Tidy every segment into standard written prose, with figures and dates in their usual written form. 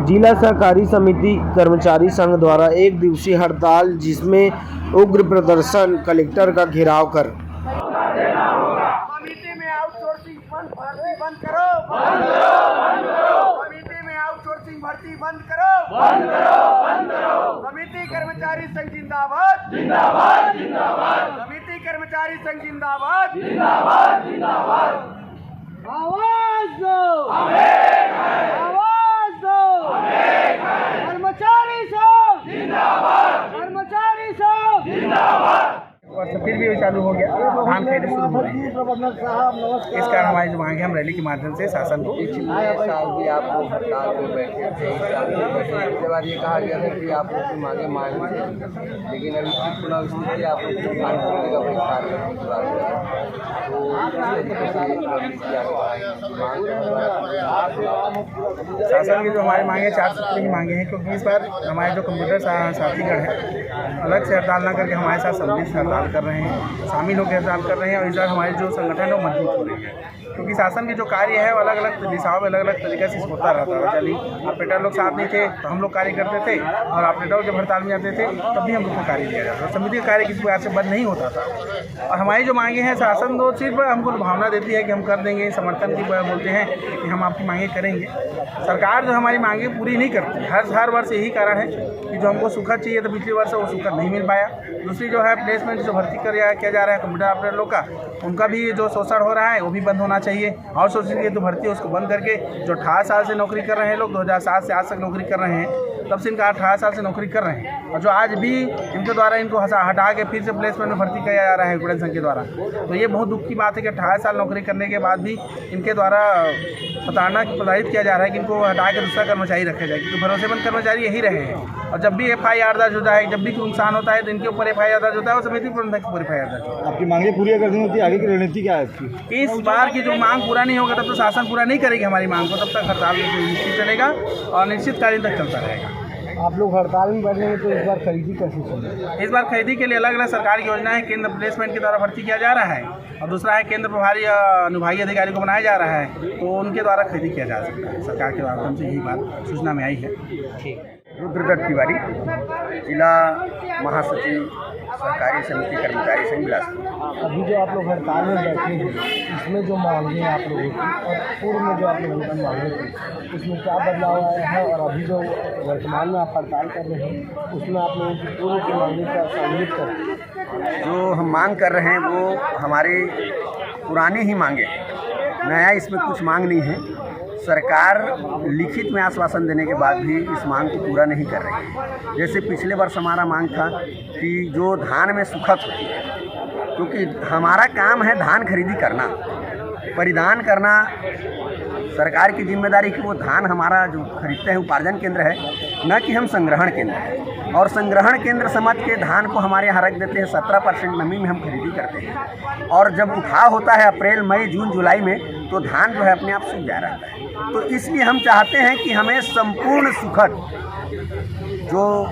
जिला सहकारी समिति कर्मचारी संघ द्वारा एक दिवसीय हड़ताल जिसमें उग्र प्रदर्शन, कलेक्टर का घेराव कर समिति में आउटसोर्सिंग भर्ती बंद करो, बंद करो, बंद करो। समिति में आउटसोर्सिंग भर्ती बंद करो, बंद करो, बंद करो। समिति कर्मचारी संघ जिंदाबाद, जिंदाबाद, जिंदाबाद। समिति कर्मचारी संघ जिंदाबाद, जिंदाबाद, जिंदाबाद। आवाज दो, आवाज दो, कर्मचारी संघ जिंदाबाद, कर्मचारी संघ जिंदाबाद। और फिर भी चालू हो गया, धान खरीदी शुरू हो रही है। प्रबंधक साहब नमस्कार। इस कारण हमारी जो मांग है, हम रैली के माध्यम से शासन को पिछले साल भी आप लोग हड़ताल पे बैठे थे, इसके बाद ये कहा गया था कि आप लोग की मांगे मांग थे, लेकिन अभी फिर चुनाव स्थिति आप लोग को धान खरीदने का बहिष्कार करने की बात है। तो इस तरीके से शासन की जो हमारी मांगे 4 सूत्र की मांगे हैं, क्योंकि इस बार हमारे जो कंप्यूटर साथीगण है अलग से हड़ताल ना करके हमारे साथ सम्मिलित हड़ताल कर रहे हैं, शामिल होकर हड़ताल कर रहे हैं। और इस बार हमारी जो संगठन है वो मजबूत हो रही है, क्योंकि शासन की जो कार्य है वो अलग अलग दिशाओं में अलग अलग तरीके से होता रहता है। चलिए ऑपरेटर लोग साथ नहीं थे तो हम लोग कार्य करते थे, और ऑपरेटर जब हड़ताल में आते थे तब भी हम लोग को कार्य दिया जाता था। समिति का कार्य किसी प्रकार से बंद नहीं होता था। और हमारी जो मांगे हैं, शासन तो सिर्फ हमको भावना देती है कि हम कर देंगे, समर्थन की बोलते हैं कि हम आपकी मांगे करेंगे। सरकार जो हमारी मांगे पूरी नहीं करती। हर वर्ष यही कारण है कि जो हमको सुखद चाहिए तो पिछले वर्ष वो सुखद नहीं मिल पाया। दूसरी जो है प्लेसमेंट जो भर्ती किया जा रहा है कंप्यूटर ऑपरेटर लोग का, उनका भी जो शोषण हो रहा है वो भी बंद होना चाहिए। और सोचने की जो भर्ती है उसको बंद करके जो 18 साल से नौकरी कर रहे हैं लोग, 2007 से आज तक नौकरी कर रहे हैं, तब से इनका 18 साल से नौकरी कर रहे हैं, और जो आज भी इनके द्वारा इनको हटा के फिर से प्लेसमेंट में भर्ती किया जा रहा है गुणन संघ के द्वारा। तो ये बहुत दुख की बात है कि 18 साल नौकरी करने के बाद भी इनके द्वारा प्रताड़ित किया जा रहा है कि इनको हटा के दूसरा कर्मचारी रखा जाए, क्योंकि भरोसेमंद कर्मचारी यही रहे हैं। और जब भी FIR दर्ज होता है, जब भी कोई नुकसान होता है तो इनके ऊपर FIR दर्ज होता है और समिति प्रबंधक के ऊपर FIR दर्ज होता है। आपकी मांगे पूरी करनी होती है, आगे की रणनीति क्या है इसकी? इस बार की जो मांग पूरा नहीं होगा तब तो शासन पूरा नहीं करेगी हमारी मांग को, तब तक हड़ताल निश्चित चलेगा और निश्चितकालीन तक चलता रहेगा। आप लोग हड़ताल में बैठेंगे तो इस बार खरीदी कैसे चलेगी? इस बार खरीदी के लिए अलग अलग सरकार की योजना है। केंद्र प्लेसमेंट के द्वारा भर्ती किया जा रहा है, और दूसरा है केंद्र प्रभारी अनुभागीय अधिकारी को बनाया जा रहा है, तो उनके द्वारा खरीदी किया जा सकता है। सरकार के माध्यम से यही बात सूचना में आई है। रुद्रदत्त तिवारी, जिला महासचिव सहकारी समिति कर्मचारी संघ बिलासपुर। अभी जो आप लोग हड़ताल में बैठे हैं, इसमें जो मांगे हैं आप लोगों की और पूर्व में जो आप लोगों की मांगे थी, उसमें क्या बदलाव आया है? और अभी जो वर्तमान में आप हड़ताल कर रहे हैं उसमें आप लोगों की पूर्व की मांगे का सम्मिलित कर, जो हम मांग कर रहे हैं वो हमारी पुरानी ही मांगे, नया इसमें कुछ मांग नहीं है। सरकार लिखित में आश्वासन देने के बाद भी इस मांग को पूरा नहीं कर रही है। जैसे पिछले वर्ष हमारा मांग था कि जो धान में सुखद होती है, क्योंकि हमारा काम है धान खरीदी करना, परिधान करना, सरकार की जिम्मेदारी कि वो धान हमारा जो खरीदते हैं उपार्जन केंद्र है, न कि हम संग्रहण केंद्र है। और संग्रहण केंद्र समझ के धान को हमारे यहाँ रख देते हैं। 17% नमी में हम खरीदी करते हैं, और जब उठाव होता है अप्रैल, मई, जून, जुलाई में, तो धान जो है अपने आप सूख जा रहता है। तो इसलिए हम चाहते हैं कि हमें संपूर्ण सुखद, जो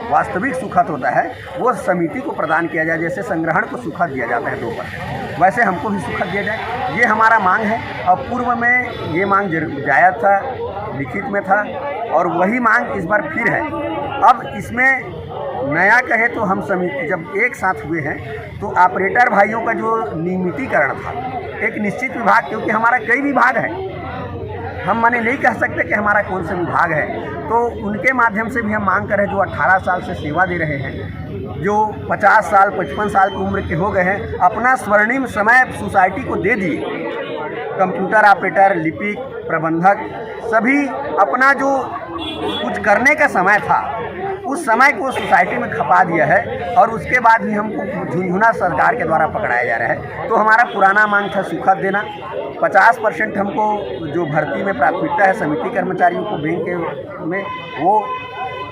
वास्तविक सुखद होता है, वो समिति को प्रदान किया जाए। जैसे संग्रहण को सुखद दिया जाता है 2%, वैसे हमको भी सुखद दिया जाए, ये हमारा मांग है। और पूर्व में ये मांग जायज़ था, लिखित में था, और वही मांग इस बार फिर है। अब इसमें नया कहे तो हम समिति जब एक साथ हुए हैं तो ऑपरेटर भाइयों का जो नियमितीकरण था, एक निश्चित विभाग, क्योंकि हमारा कई विभाग है, हम माने नहीं कह सकते कि हमारा कौन सा विभाग है, तो उनके माध्यम से भी हम मांग कर रहे हैं। जो 18 साल से सेवा दे रहे हैं, जो 50 साल 55 साल की उम्र के हो गए हैं, अपना स्वर्णिम समय सोसाइटी को दे दिए। कंप्यूटर ऑपरेटर, लिपिक, प्रबंधक, सभी अपना जो कुछ करने का समय था उस समय को सोसाइटी में खपा दिया है, और उसके बाद भी हमको झुनझुना सरकार के द्वारा पकड़ाया जा रहा है। तो हमारा पुराना मांग था सुखद देना, 50% हमको जो भर्ती में प्राथमिकता है समिति कर्मचारियों को बैंक में, वो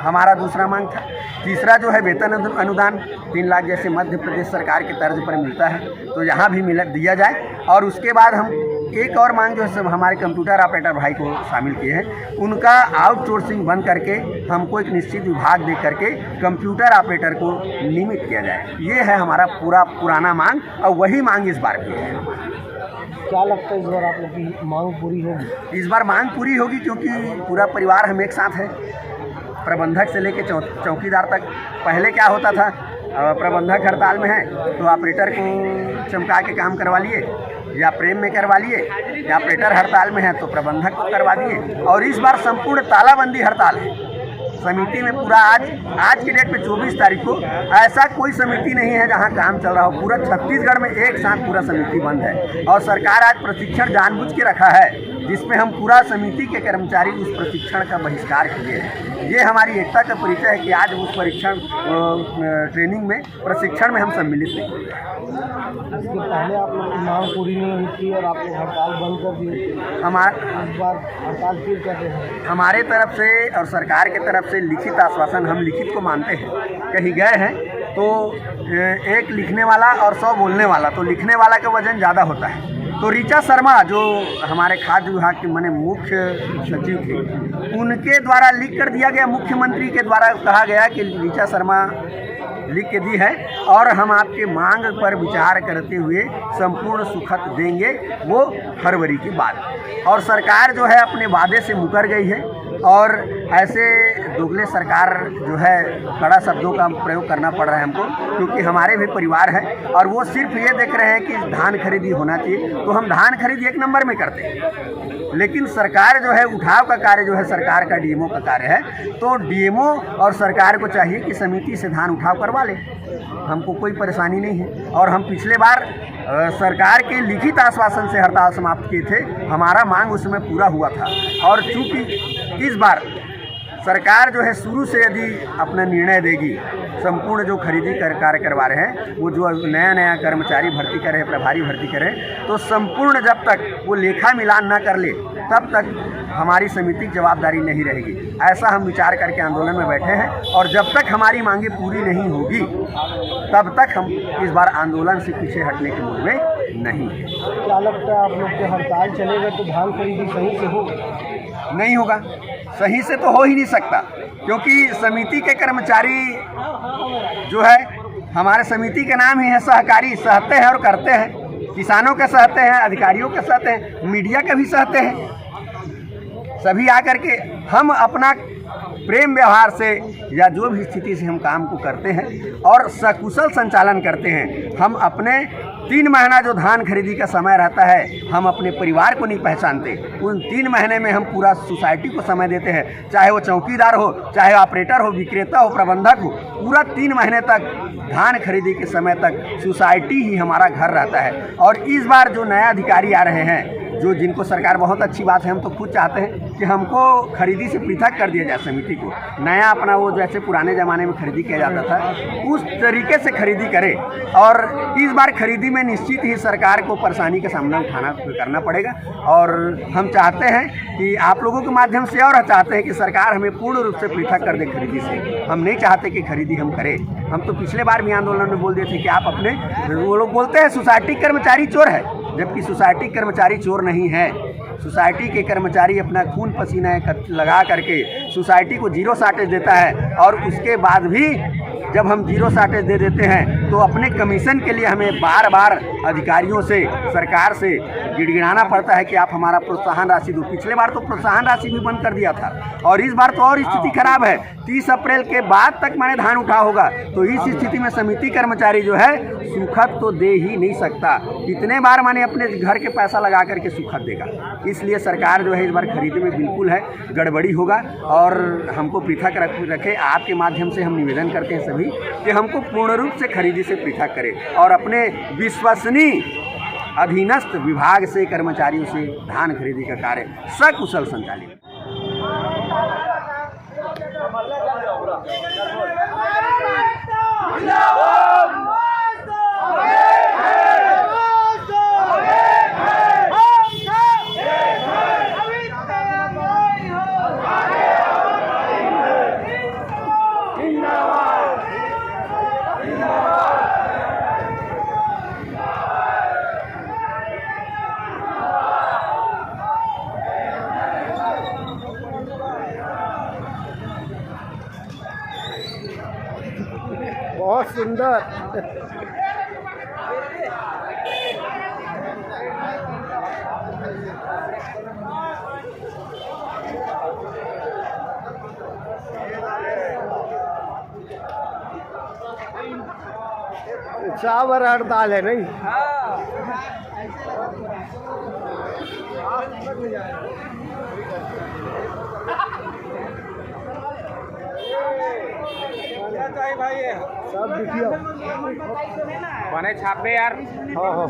हमारा दूसरा मांग था। तीसरा जो है वेतन अनुदान 3 लाख जैसे मध्य प्रदेश सरकार के तर्ज पर मिलता है, तो यहाँ भी दिया जाए। और उसके बाद हम एक और मांग जो है सब हमारे कंप्यूटर ऑपरेटर भाई को शामिल किए हैं, उनका आउटसोर्सिंग बंद करके हमको एक निश्चित विभाग दे करके कंप्यूटर ऑपरेटर को नियमित किया जाए। ये है हमारा पूरा पुराना मांग और वही मांग इस बार भी है। क्या लगता है इस बार आप लोग की मांग पूरी होगी? इस बार मांग पूरी होगी क्योंकि पूरा परिवार हम एक साथ है, प्रबंधक से लेकर चौकीदार तक। पहले क्या होता था, प्रबंधक हड़ताल में है तो ऑपरेटर को चमका के काम करवा लिए या प्रेम में करवा लिए, या ऑपरेटर हड़ताल में है तो प्रबंधक को करवा दिए। और इस बार संपूर्ण तालाबंदी हड़ताल है समिति में। पूरा आज की डेट में 24 तारीख को ऐसा कोई समिति नहीं है जहां काम चल रहा हो। पूरा छत्तीसगढ़ में एक साथ पूरा समिति बंद है और सरकार आज प्रशिक्षण जानबूझ के रखा है जिसमें हम पूरा समिति के कर्मचारी उस प्रशिक्षण का बहिष्कार किए हैं। ये हमारी एकता का परिचय है कि आज उस ट्रेनिंग में प्रशिक्षण में हम सम्मिलित नहीं। इसके पहले आप लोग की मांग पूरी नहीं हुई थी और आप लोग हड़ताल बंद कर दिए, इस बार हड़ताल फिर कर रहे हैं। हमारे तरफ से और सरकार के तरफ से लिखित आश्वासन, हम लिखित को मानते हैं। कहीं गए हैं तो एक लिखने वाला और 100 बोलने वाला, तो लिखने वाला का वजन ज़्यादा होता है। तो ऋचा शर्मा जो हमारे खाद्य विभाग के माने मुख्य सचिव थे, उनके द्वारा लिख कर दिया गया, मुख्यमंत्री के द्वारा कहा गया कि ऋचा शर्मा लिख के दी है और हम आपके मांग पर विचार करते हुए संपूर्ण सुखद देंगे, वो फरवरी की बात। और सरकार जो है अपने वादे से मुकर गई है और ऐसे दोगले सरकार जो है कड़ा शब्दों का प्रयोग करना पड़ रहा है हमको, क्योंकि हमारे भी परिवार है और वो सिर्फ ये देख रहे हैं कि धान खरीदी होना चाहिए, तो हम धान खरीदी 1 नंबर में करते हैं। लेकिन सरकार जो है उठाव का कार्य जो है सरकार का डीएमओ का कार्य है, तो डीएमओ और सरकार को चाहिए कि समिति से धान उठाव करवा ले, हमको कोई परेशानी नहीं है। और हम पिछले बार सरकार के लिखित आश्वासन से हड़ताल समाप्त किए थे, हमारा मांग उसमें पूरा हुआ था। और चूँकि इस बार सरकार जो है शुरू से यदि अपना निर्णय देगी, संपूर्ण जो खरीदी कार्य करवा रहे हैं, वो जो नया कर्मचारी भर्ती करे, प्रभारी भर्ती करे, तो संपूर्ण जब तक वो लेखा मिलान न कर ले तब तक हमारी समिति की जवाबदारी नहीं रहेगी। ऐसा हम विचार करके आंदोलन में बैठे हैं और जब तक हमारी मांगे पूरी नहीं होगी तब तक हम इस बार आंदोलन से पीछे हटने के मूड में नहीं है। क्या लगता है आप लोग के हड़ताल चलेगा तो धान खरीदी सही से होगा? नहीं होगा, सही से तो हो ही नहीं सकता, क्योंकि समिति के कर्मचारी जो है, हमारे समिति का नाम ही है सहकारी, सहते हैं और करते हैं। किसानों के सहते हैं, अधिकारियों के सहते हैं, मीडिया के भी सहते हैं। सभी आकर के हम अपना प्रेम व्यवहार से या जो भी स्थिति से हम काम को करते हैं और सकुशल संचालन करते हैं। हम अपने 3 महीना जो धान खरीदी का समय रहता है, हम अपने परिवार को नहीं पहचानते। उन 3 महीने में हम पूरा सोसाइटी को समय देते हैं, चाहे वो चौकीदार हो, चाहे ऑपरेटर हो, विक्रेता हो, प्रबंधक हो। पूरा 3 महीने तक धान खरीदी के समय तक सोसाइटी ही हमारा घर रहता है। और इस बार जो नया अधिकारी आ रहे हैं, जो जिनको सरकार, बहुत अच्छी बात है, हम तो खुद चाहते हैं कि हमको खरीदी से पृथक कर दिया जाए समिति को। नया अपना वो जैसे पुराने ज़माने में खरीदी किया जाता था उस तरीके से खरीदी करे। और इस बार खरीदी में निश्चित ही सरकार को परेशानी का सामना करना पड़ेगा। और हम चाहते हैं कि आप लोगों के माध्यम से, और चाहते हैं कि सरकार हमें पूर्ण रूप से पृथक कर दे खरीदी से। हम नहीं चाहते कि खरीदी हम करें। हम तो पिछले बार भी आंदोलन में बोल दिए थे कि आप अपने, वो लोग बोलते हैं सोसाइटी कर्मचारी चोर है, जबकि सोसाइटी कर्मचारी चोर नहीं है। सोसाइटी के कर्मचारी अपना खून पसीना लगा करके सोसाइटी को 0 शार्टेज देता है और उसके बाद भी जब हम 0 शार्टेज दे देते हैं तो अपने कमीशन के लिए हमें बार बार अधिकारियों से, सरकार से गिड़गिड़ाना पड़ता है कि आप हमारा प्रोत्साहन राशि दो। पिछले बार तो प्रोत्साहन राशि भी बंद कर दिया था और इस बार तो और स्थिति खराब है। 30 अप्रैल के बाद तक मैंने धान उठा होगा, तो इस स्थिति में समिति कर्मचारी जो है सुखद तो दे ही नहीं सकता। कितने बार मैंने अपने घर के पैसा लगा करके सुखद देगा। इसलिए सरकार जो है इस बार खरीदी में बिल्कुल है गड़बड़ी होगा और हमको पृथक रखे। आपके माध्यम से हम निवेदन करते हैं सभी कि हमको पूर्ण रूप से खरीदी से पृथक करें और अपने विश्वसनीय अधीनस्थ विभाग से, कर्मचारियों से धान खरीदी का कार्य सकुशल संचालित। सुंदर। चावर हड़ताल है नहीं। भाई सब देखिए बने छापे यार। हाँ हाँ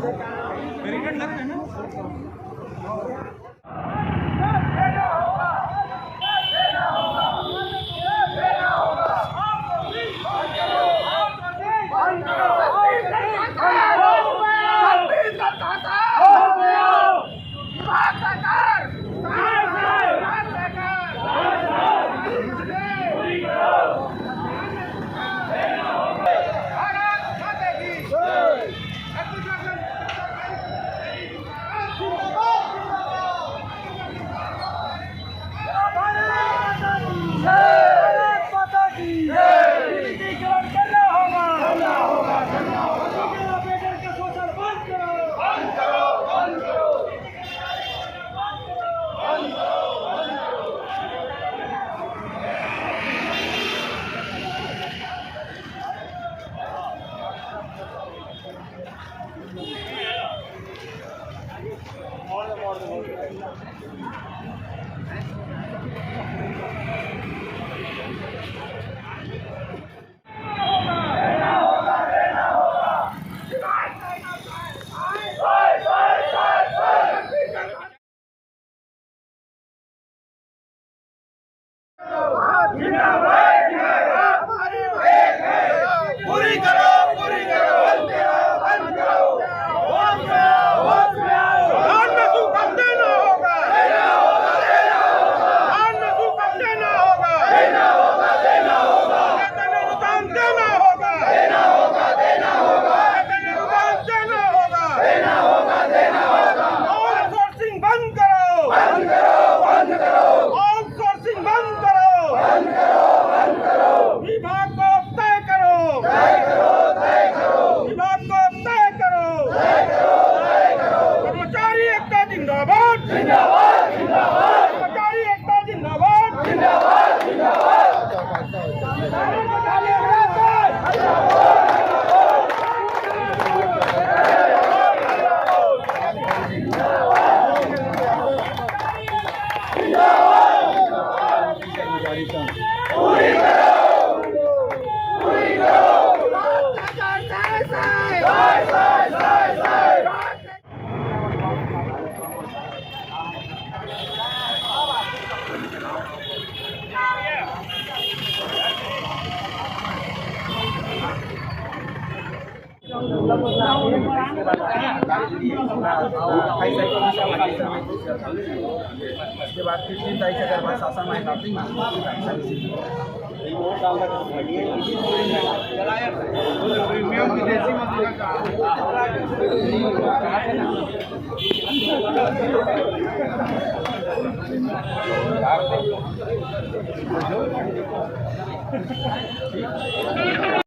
उसके बाद फिर 3 तारीख से अगर बात शासन में आती है